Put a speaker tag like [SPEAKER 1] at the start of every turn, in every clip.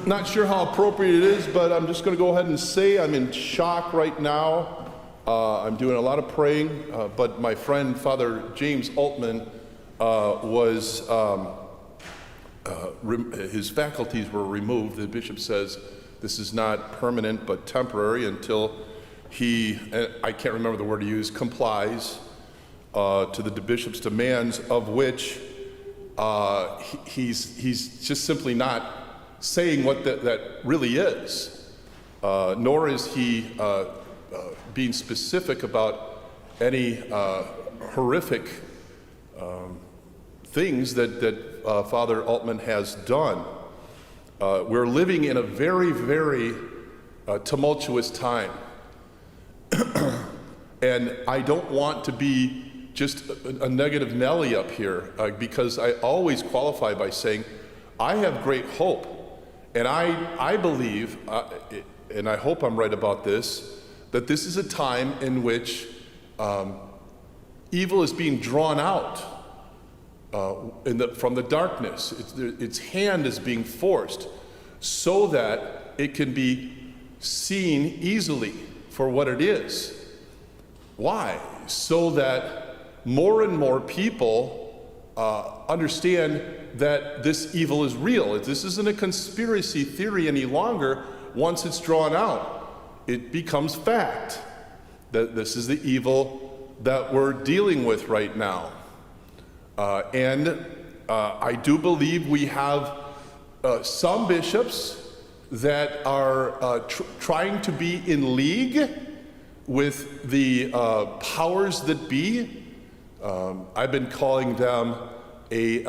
[SPEAKER 1] Not sure how appropriate it is, but I'm just going to go ahead and say I'm in shock right now. I'm doing a lot of praying, but my friend Father James Altman his faculties were removed. The bishop says this is not permanent but temporary until he, I can't remember the word he used, complies to the bishop's demands, of which he's just simply not saying what that really is, nor is he being specific about any horrific things that Father Altman has done. We're living in a very, very tumultuous time. And I don't want to be just a negative Nelly up here, because I always qualify by saying I have great hope. And I believe, and I hope I'm right about this, that this is a time in which evil is being drawn out from the darkness. Its hand is being forced so that it can be seen easily for what it is. Why? So that more and more people understand that this evil is real. This isn't a conspiracy theory any longer. Once it's drawn out, it becomes fact that this is the evil that we're dealing with right now. And I do believe we have some bishops that are trying to be in league with the powers that be. I've been calling them a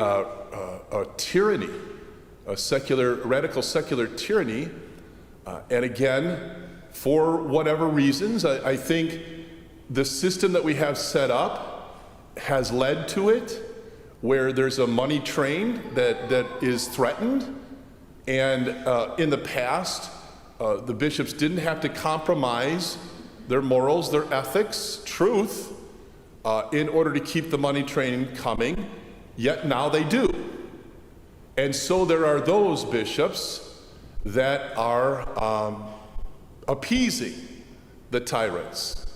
[SPEAKER 1] tyranny, a radical secular tyranny. And again, for whatever reasons, I think the system that we have set up has led to it, where there's a money train that is threatened. And in the past, the bishops didn't have to compromise their morals, their ethics, truth, in order to keep the money train coming, yet now they do. And so there are those bishops that are appeasing the tyrants.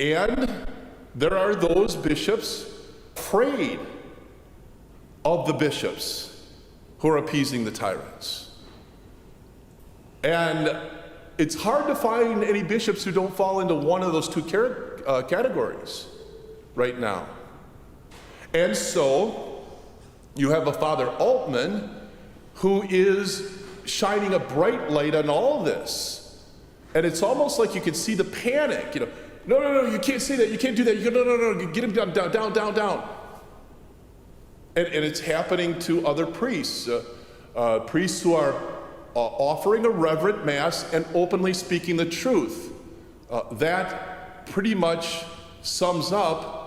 [SPEAKER 1] And there are those bishops afraid of the bishops who are appeasing the tyrants. And it's hard to find any bishops who don't fall into one of those two categories right now. And so you have a Father Altman who is shining a bright light on all this. And it's almost like you can see the panic, no, you can't say that, you can't do that, no, get him down. And it's happening to other priests, priests who are offering a reverent mass and openly speaking the truth. That pretty much sums up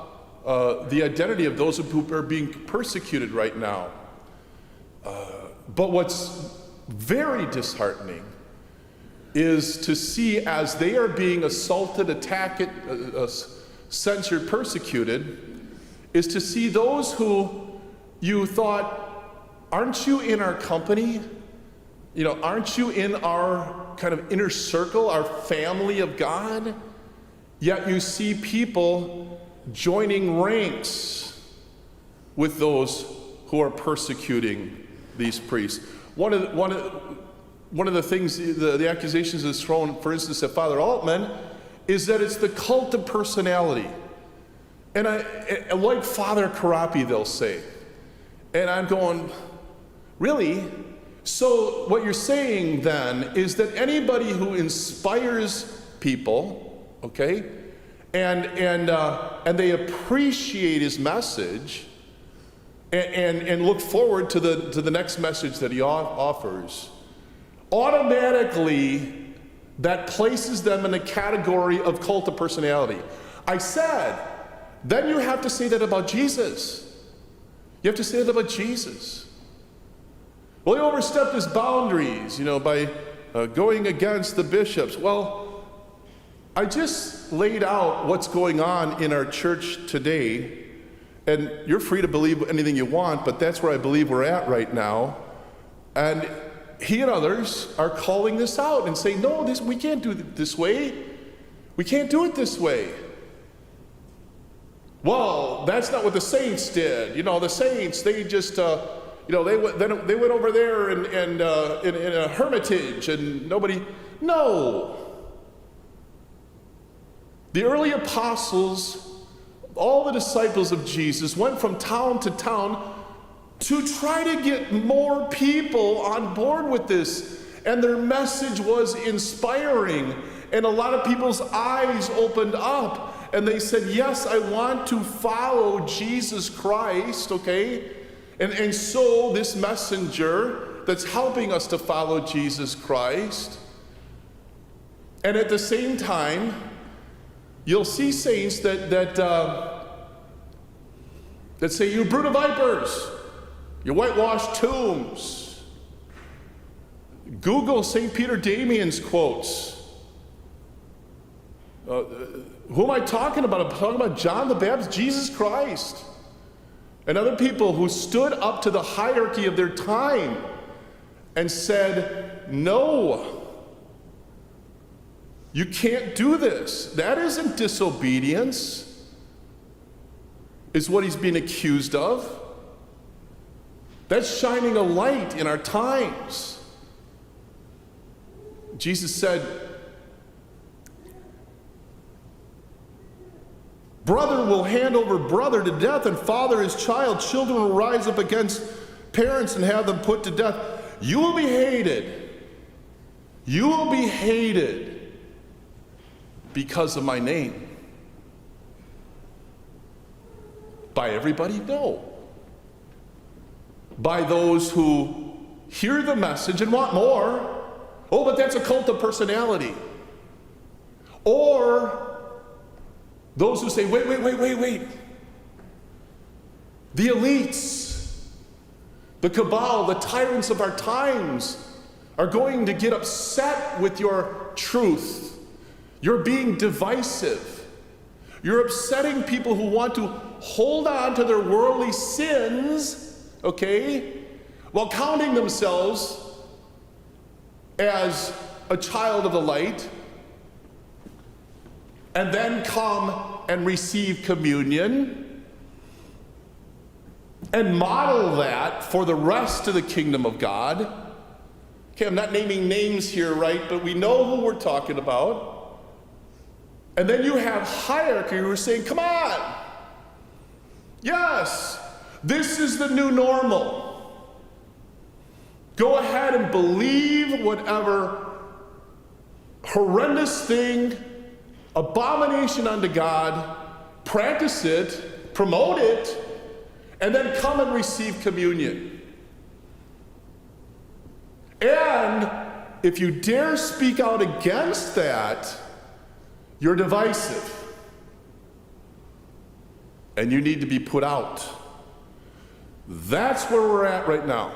[SPEAKER 1] the identity of those who are being persecuted right now. But what's very disheartening is to see, as they are being assaulted, attacked, censored, persecuted, is to see those who you thought, aren't you in our company? Aren't you in our kind of inner circle, our family of God? Yet you see people joining ranks with those who are persecuting these priests. One of the things, the accusations that's thrown, for instance, at Father Altman, is that it's the cult of personality. And like Father Karapi, they'll say. And I'm going, really? So what you're saying then is that anybody who inspires people, okay, and they appreciate his message and look forward to the next message that he offers, automatically that places them in a category of cult of personality. I said, then you have to say that about Jesus. You have to say that about Jesus. Well, he overstepped his boundaries, by going against the bishops. Well, I just laid out what's going on in our church today, and you're free to believe anything you want, but that's where I believe we're at right now. And he and others are calling this out and saying, no, we can't do it this way. We can't do it this way. Well, that's not what the saints did. The saints, they just, they went over there and in a hermitage and nobody. No. The early apostles, all the disciples of Jesus, went from town to town to try to get more people on board with this. And their message was inspiring. And a lot of people's eyes opened up. And they said, yes, I want to follow Jesus Christ, okay? And so this messenger that's helping us to follow Jesus Christ. And at the same time, you'll see saints that say, you brood of vipers, you whitewashed tombs. Google St. Peter Damian's quotes. Who am I talking about? I'm talking about John the Baptist, Jesus Christ, and other people who stood up to the hierarchy of their time and said, no, you can't do this. That isn't disobedience, is what he's being accused of. That's shining a light in our times. Jesus said, brother will hand over brother to death, and father his child. Children will rise up against parents and have them put to death. You will be hated. You will be hated because of my name. By everybody? No. By those who hear the message and want more. Oh, but that's a cult of personality. Or those who say, wait. The elites, the cabal, the tyrants of our times are going to get upset with your truth. You're being divisive. You're upsetting people who want to hold on to their worldly sins, okay, while counting themselves as a child of the light, and then come and receive communion and model that for the rest of the kingdom of God. Okay, I'm not naming names here, right? But we know who we're talking about. And then you have hierarchy who are saying, come on. Yes, this is the new normal. Go ahead and believe whatever horrendous thing, abomination unto God, practice it, promote it, and then come and receive communion. And if you dare speak out against that, you're divisive. And you need to be put out. That's where we're at right now.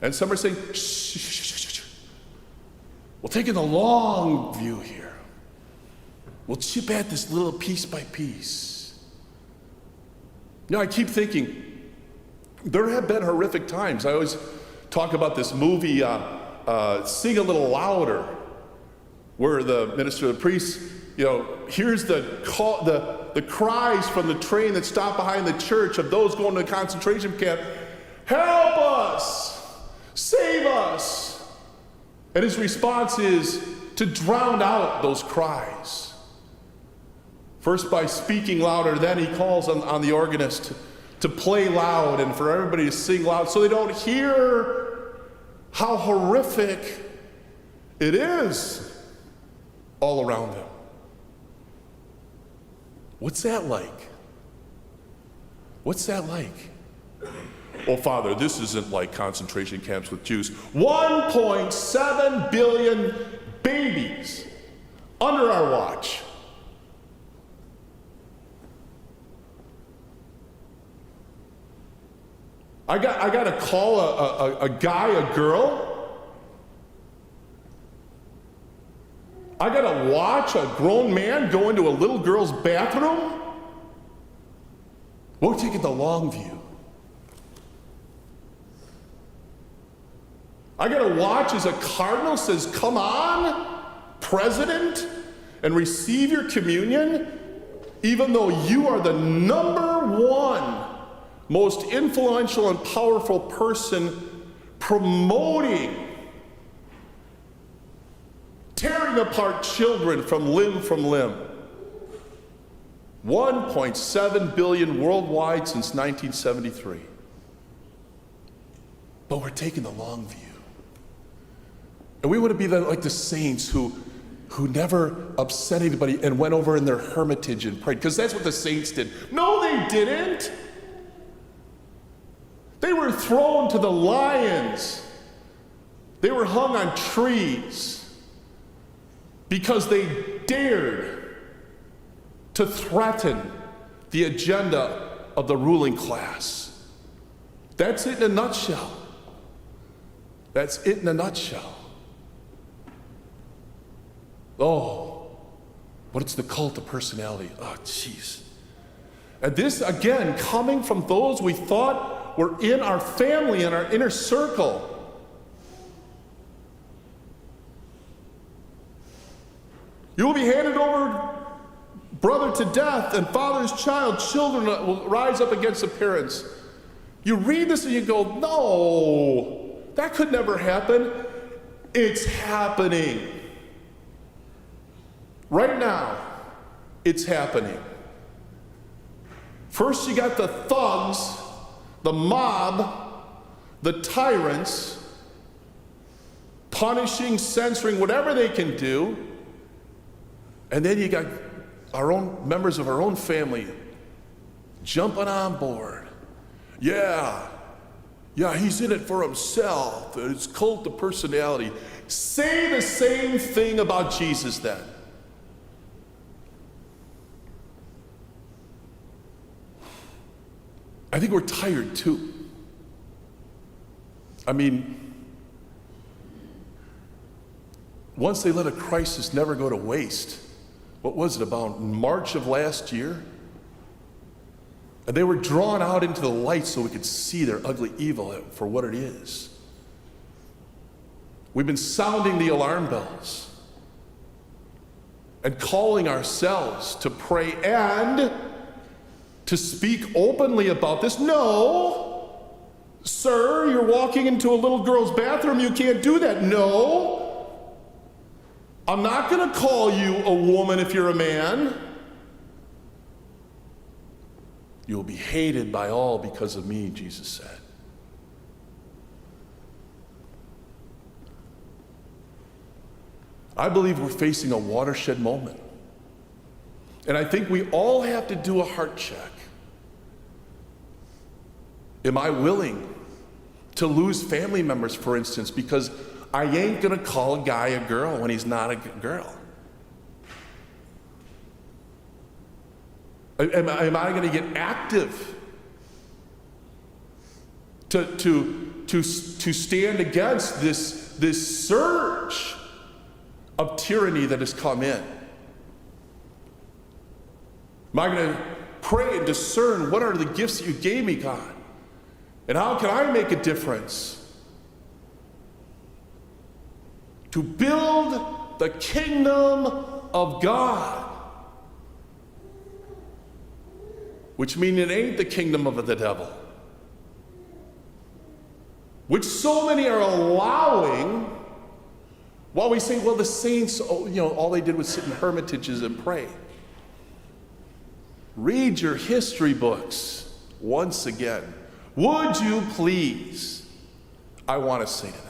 [SPEAKER 1] And some are saying, shh. We're taking the long view here. We'll chip at this little piece by piece. I keep thinking, there have been horrific times. I always talk about this movie, Sing a Little Louder, where the minister, the priest, hears the call, the cries from the train that stopped behind the church of those going to the concentration camp. Help us! Save us! And his response is to drown out those cries. First by speaking louder, then he calls on the organist to play loud and for everybody to sing loud so they don't hear how horrific it is all around them. What's that like? What's that like? Oh, Father, this isn't like concentration camps with Jews. 1.7 billion babies under our watch. I got to call a guy, a girl. I got to watch a grown man go into a little girl's bathroom. We're taking the long view. I gotta watch as a cardinal says, come on, president, and receive your communion, even though you are the number one most influential and powerful person promoting tearing apart children from limb. 1.7 billion worldwide since 1973. But we're taking the long view. And we want to be like the saints who never upset anybody and went over in their hermitage and prayed, because that's what the saints did. No, they didn't. They were thrown to the lions. They were hung on trees because they dared to threaten the agenda of the ruling class. That's it in a nutshell. That's it in a nutshell. Oh, but it's the cult of personality. Oh, jeez. And this, again, coming from those we thought were in our family, in our inner circle. You will be handed over, brother to death, and father's child. Children will rise up against the parents. You read this and you go, no, that could never happen. It's happening. Right now, it's happening. First, you got the thugs, the mob, the tyrants, punishing, censoring, whatever they can do. And then you got our own members of our own family jumping on board. Yeah, he's in it for himself. It's cult of personality. Say the same thing about Jesus then. I think we're tired too. I mean, once they let a crisis never go to waste, what was it, about March of last year? And they were drawn out into the light so we could see their ugly evil for what it is. We've been sounding the alarm bells and calling ourselves to pray and to speak openly about this. No, sir, you're walking into a little girl's bathroom, you can't do that. No, I'm not going to call you a woman if you're a man. You'll be hated by all because of me, Jesus said. I believe we're facing a watershed moment. And I think we all have to do a heart check. Am I willing to lose family members, for instance, because I ain't gonna call a guy a girl when he's not a girl? Am I gonna get active to stand against this surge of tyranny that has come in? Am I going to pray and discern what are the gifts that you gave me, God? And how can I make a difference to build the kingdom of God? Which means it ain't the kingdom of the devil. Which so many are allowing while we say, well, the saints, all they did was sit in hermitages and pray. Read your history books once again. Would you please? I want to say to them.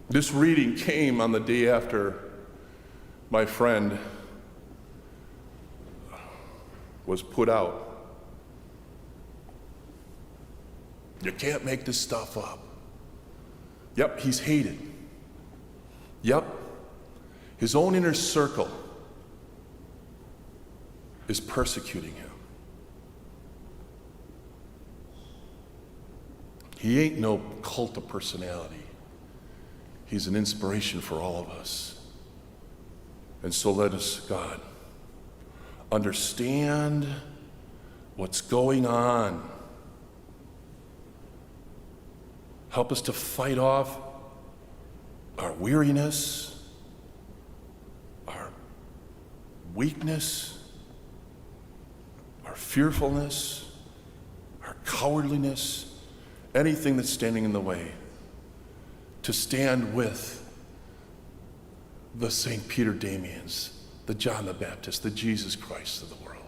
[SPEAKER 1] This reading came on the day after my friend was put out. You can't make this stuff up. Yep, he's hated. Yep, his own inner circle is persecuting him. He ain't no cult of personality. He's an inspiration for all of us. And so let us, God, understand what's going on
[SPEAKER 2] Help us to fight off our weariness, our weakness, our fearfulness, our cowardliness, anything that's standing in the way, to stand with the St. Peter Damians, the John the Baptist, the Jesus Christ of the world.